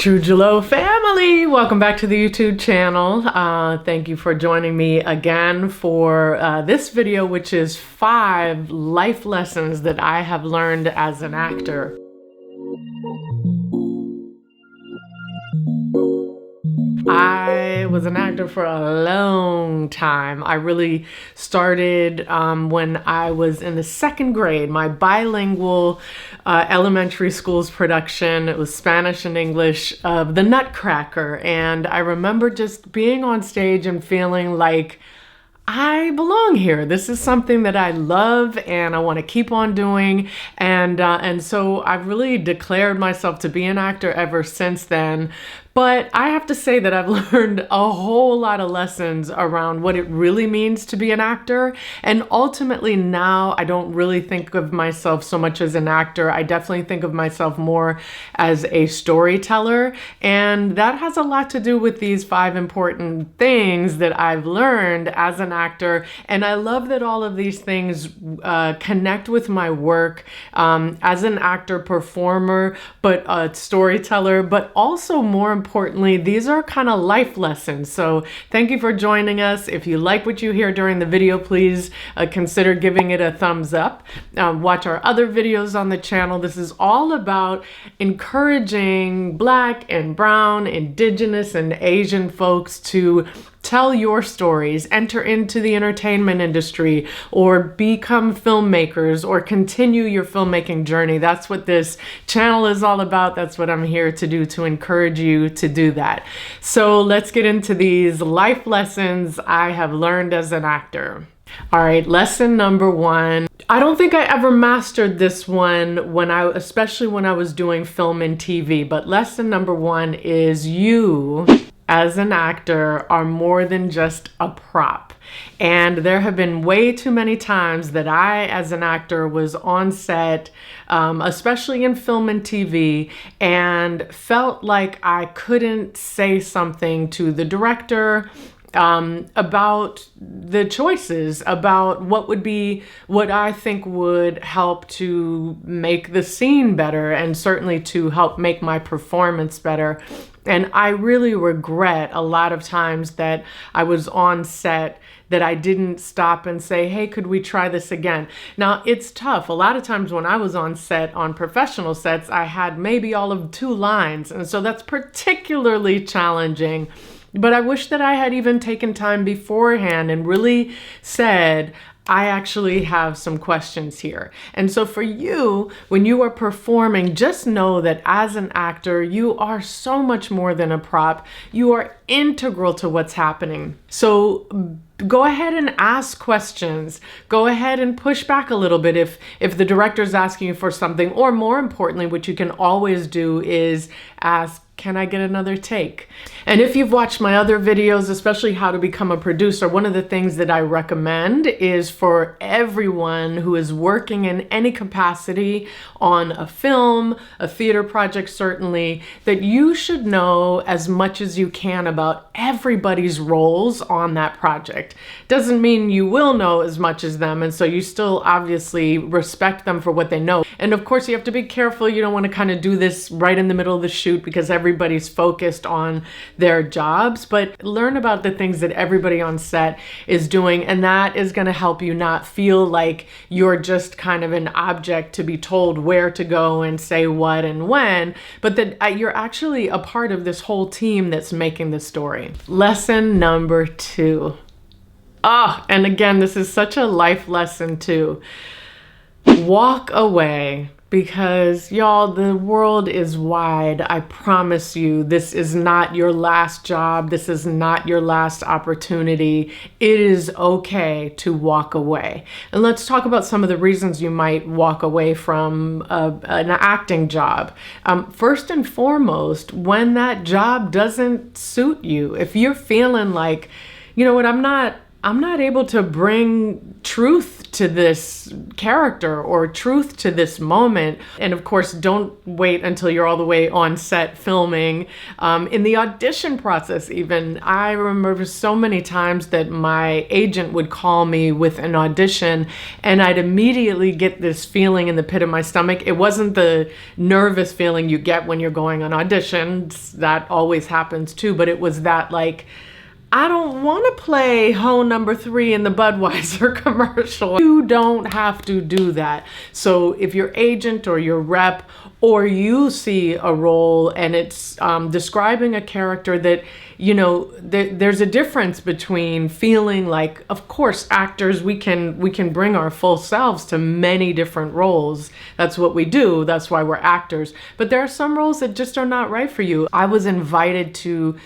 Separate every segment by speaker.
Speaker 1: Hello family, welcome back to the YouTube channel. Thank you for joining me again for this video, which is 5 life lessons that I have learned as an actor. I was an actor for a long time. I really started when I was in the 2nd grade, my bilingual elementary school's production. It was Spanish and English of The Nutcracker. And I remember just being on stage and feeling like I belong here. This is something that I love and I want to keep on doing. And so I've really declared myself to be an actor ever since then. But I have to say that I've learned a whole lot of lessons around what it really means to be an actor. And ultimately now I don't really think of myself so much as an actor. I definitely think of myself more as a storyteller. And that has a lot to do with these 5 important things that I've learned as an actor. And I love that all of these things connect with my work as an actor, performer, but a storyteller, but also more importantly, these are kind of life lessons. So thank you for joining us. If you like what you hear during the video, please consider giving it a thumbs up. Watch our other videos on the channel. This is all about encouraging Black and Brown, Indigenous and Asian folks to tell your stories, enter into the entertainment industry, or become filmmakers, or continue your filmmaking journey. That's what this channel is all about. That's what I'm here to do, to encourage you to do that. So let's get into these life lessons I have learned as an actor. All right, lesson number 1. I don't think I ever mastered this one especially when I was doing film and TV, but lesson number 1 is you as an actor are more than just a prop. And there have been way too many times that I, as an actor, was on set, especially in film and TV, and felt like I couldn't say something to the director about the choices, about what I think would help to make the scene better and certainly to help make my performance better. And I really regret a lot of times that I was on set that I didn't stop and say, hey, could we try this again? Now, it's tough. A lot of times when I was on set, on professional sets, I had maybe all of 2 lines. And so that's particularly challenging. But I wish that I had even taken time beforehand and really said, I actually have some questions here. And so for you, when you are performing, just know that as an actor, you are so much more than a prop. You are integral to what's happening. So go ahead and ask questions. Go ahead and push back a little bit if the director's asking you for something, or more importantly, what you can always do is ask, can I get another take? And if you've watched my other videos, especially how to become a producer, one of the things that I recommend is for everyone who is working in any capacity on a film, a theater project certainly, that you should know as much as you can about everybody's roles on that project. Doesn't mean you will know as much as them, and so you still obviously respect them for what they know. And of course you have to be careful. You don't want to kind of do this right in the middle of the shoot because everybody's focused on their jobs, but learn about the things that everybody on set is doing, and that is going to help you not feel like you're just kind of an object to be told where to go and say what and when, but that you're actually a part of this whole team that's making the story. Lesson number 2. And again, this is such a life lesson too. Walk away. Because y'all, the world is wide. I promise you, this is not your last job. This is not your last opportunity. It is okay to walk away. And let's talk about some of the reasons you might walk away from an acting job. First and foremost, when that job doesn't suit you, if you're feeling like, you know what, I'm not I'm not able to bring truth to this character or truth to this moment. And of course, don't wait until you're all the way on set filming. In the audition process, even, I remember so many times that my agent would call me with an audition and I'd immediately get this feeling in the pit of my stomach. It wasn't the nervous feeling you get when you're going on auditions. That always happens too. But it was that like, I don't want to play hoe number 3 in the Budweiser commercial. You don't have to do that. So if your agent or your rep or you see a role and it's describing a character that, you know, there's a difference between feeling like, of course, actors, we can bring our full selves to many different roles. That's what we do. That's why we're actors. But there are some roles that just are not right for you. I was invited to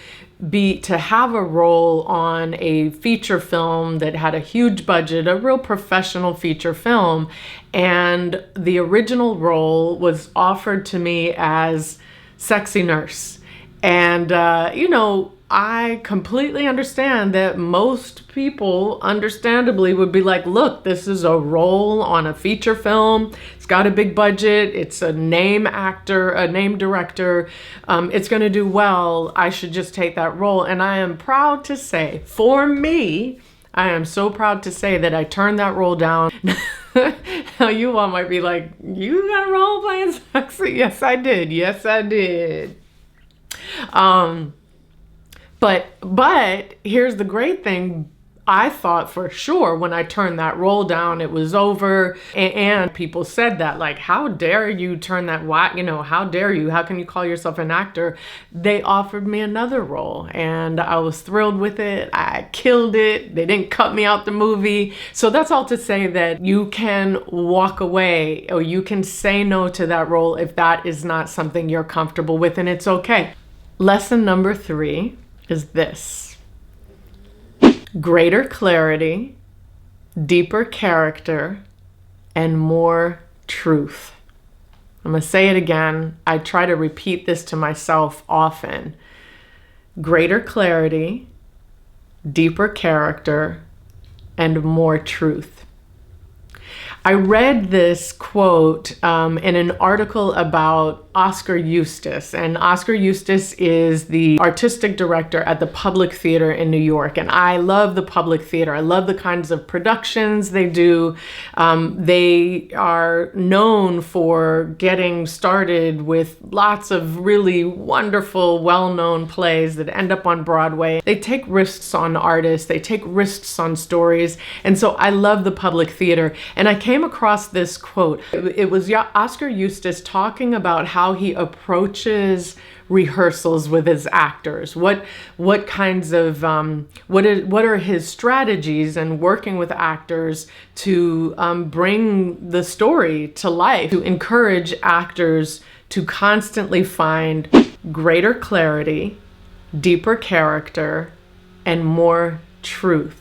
Speaker 1: have a role on a feature film that had a huge budget, a real professional feature film. And the original role was offered to me as sexy nurse. And, you know, I completely understand that most people understandably would be like, look, this is a role on a feature film. It's got a big budget. It's a name actor, a name director. It's going to do well. I should just take that role. And I am proud to say, for me, I am so proud to say that I turned that role down. Now you all might be like, you got a role playing sexy? Yes, I did. Yes, I did. But here's the great thing. I thought for sure when I turned that role down, it was over. And people said that, like, how dare you turn that, you know, how dare you? How can you call yourself an actor? They offered me another role and I was thrilled with it. I killed it. They didn't cut me out the movie. So that's all to say that you can walk away or you can say no to that role if that is not something you're comfortable with, and it's okay. Lesson number 3 is this: greater clarity, deeper character, and more truth. I'm going to say it again. I try to repeat this to myself often. Greater clarity, deeper character, and more truth. I read this quote in an article about Oscar Eustis, and Oscar Eustis is the artistic director at the Public Theater in New York, and I love the Public Theater. I love the kinds of productions they do. They are known for getting started with lots of really wonderful, well-known plays that end up on Broadway. They take risks on artists, they take risks on stories, and so I love the Public Theater. And I came across this quote. It was Oscar Eustis talking about how he approaches rehearsals with his actors. What kinds of what are his strategies in working with actors to bring the story to life, to encourage actors to constantly find greater clarity, deeper character, and more truth.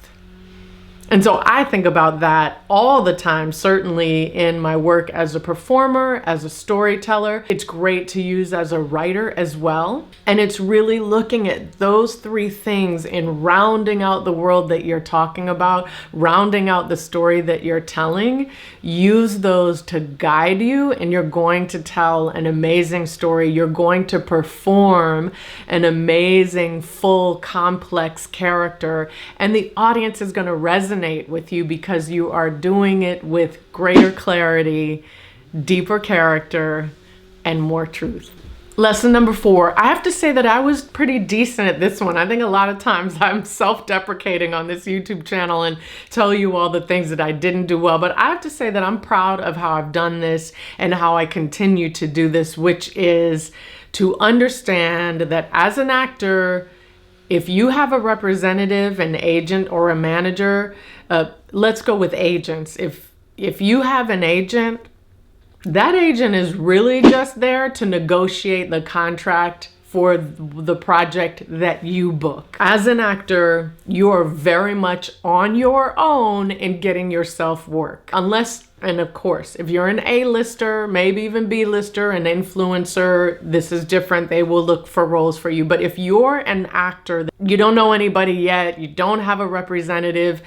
Speaker 1: And so I think about that all the time, certainly in my work as a performer, as a storyteller. It's great to use as a writer as well. And it's really looking at those 3 things in rounding out the world that you're talking about, rounding out the story that you're telling. Use those to guide you, and you're going to tell an amazing story. You're going to perform an amazing, full, complex character, and the audience is going to resonate with you because you are doing it with greater clarity, deeper character, and more truth. Lesson number 4. I have to say that I was pretty decent at this one. I think a lot of times I'm self-deprecating on this YouTube channel and tell you all the things that I didn't do well, but I have to say that I'm proud of how I've done this and how I continue to do this, which is to understand that as an actor, if you have a representative, an agent, or a manager, let's go with agents. If you have an agent, that agent is really just there to negotiate the contract for the project that you book. As an actor, you are very much on your own in getting yourself work. Unless And of course, if you're an A-lister, maybe even B-lister, an influencer, this is different. They will look for roles for you. But if you're an actor, you don't know anybody yet, you don't have a representative,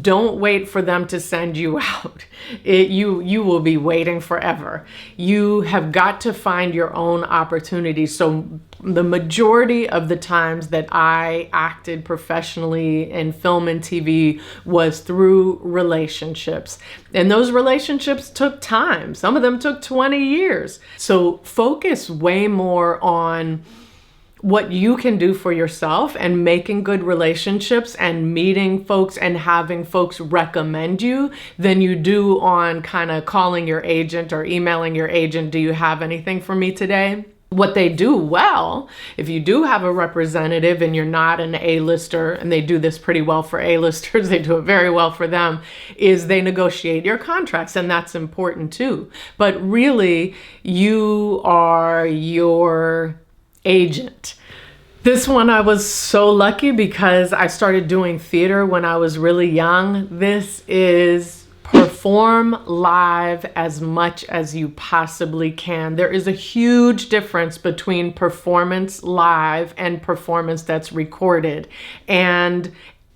Speaker 1: don't wait for them to send you out. You will be waiting forever. You have got to find your own opportunities. So the majority of the times that I acted professionally in film and TV was through relationships. And those relationships took time. Some of them took 20 years. So focus way more on what you can do for yourself and making good relationships and meeting folks and having folks recommend you than you do on kind of calling your agent or emailing your agent, do you have anything for me today? What they do well, if you do have a representative and you're not an A-lister, and they do this pretty well for A-listers, they do it very well for them, is they negotiate your contracts, and that's important too. But really, you are your agent. This one I was so lucky because I started doing theater when I was really young. This is perform live as much as you possibly can. There is a huge difference between performance live and performance that's recorded. And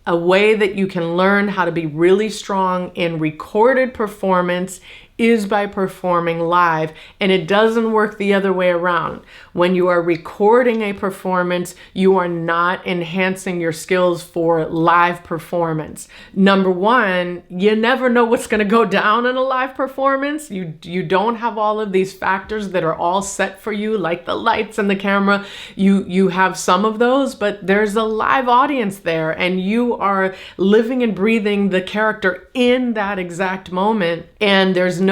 Speaker 1: a way that you can learn how to be really strong in recorded performance is by performing live, and it doesn't work the other way around. When you are recording a performance, you are not enhancing your skills for live performance. Number one, you never know what's going to go down in a live performance. You don't have all of these factors that are all set for you, like the lights and the camera. You have some of those, but there's a live audience there, and you are living and breathing the character in that exact moment, and there's no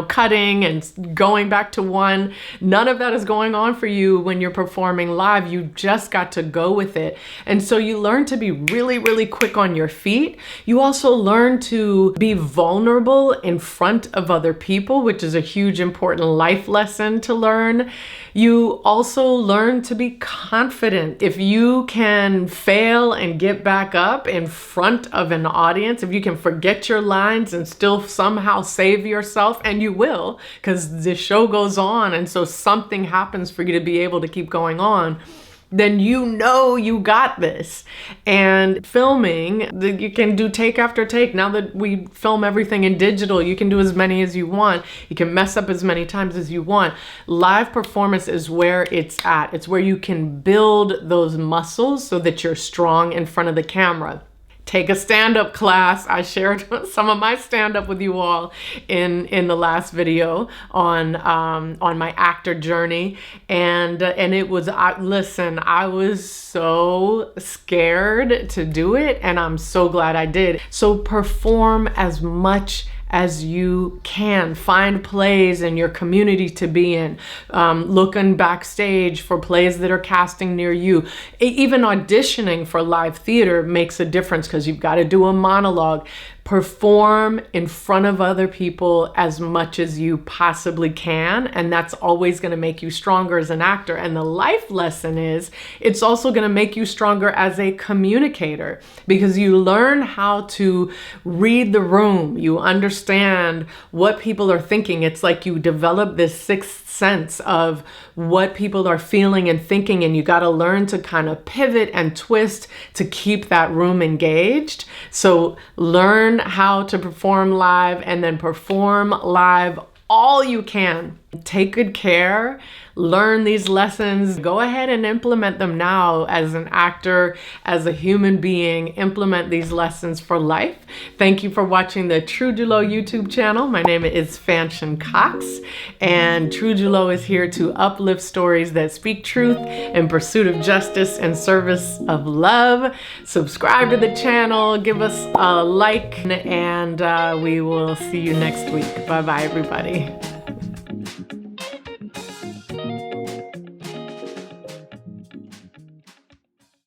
Speaker 1: cutting and going back to one. None of that is going on for you when you're performing live. You just got to go with it. And so you learn to be really, really quick on your feet. You also learn to be vulnerable in front of other people, which is a huge, important life lesson to learn. You also learn to be confident. If you can fail and get back up in front of an audience, if you can forget your lines and still somehow save yourself, and you will, because the show goes on, and so something happens for you to be able to keep going on, then you know you got this. And filming, you can do take after take. Now that we film everything in digital, you can do as many as you want. You can mess up as many times as you want. Live performance is where it's at. It's where you can build those muscles so that you're strong in front of the camera. Take a stand-up class. I shared some of my stand-up with you all in the last video on my actor journey, and it was, listen, I was so scared to do it, and I'm so glad I did. So perform as much as you can. Find plays in your community to be in. Looking backstage for plays that are casting near you. Even auditioning for live theater makes a difference because you've got to do a monologue. Perform in front of other people as much as you possibly can, and that's always going to make you stronger as an actor. And the life lesson is it's also going to make you stronger as a communicator, because you learn how to read the room. You understand what people are thinking. It's like you develop this sixth sense of what people are feeling and thinking, and you got to learn to kind of pivot and twist to keep that room engaged. So learn how to perform live, and then perform live all you can. Take good care. Learn these lessons. Go ahead and implement them now as an actor, as a human being. Implement these lessons for life. Thank you for watching the True Julo YouTube channel. My name is Fanchon Cox, and True Julo is here to uplift stories that speak truth in pursuit of justice and service of love. Subscribe to the channel, give us a like, and we will see you next week. Bye-bye, everybody.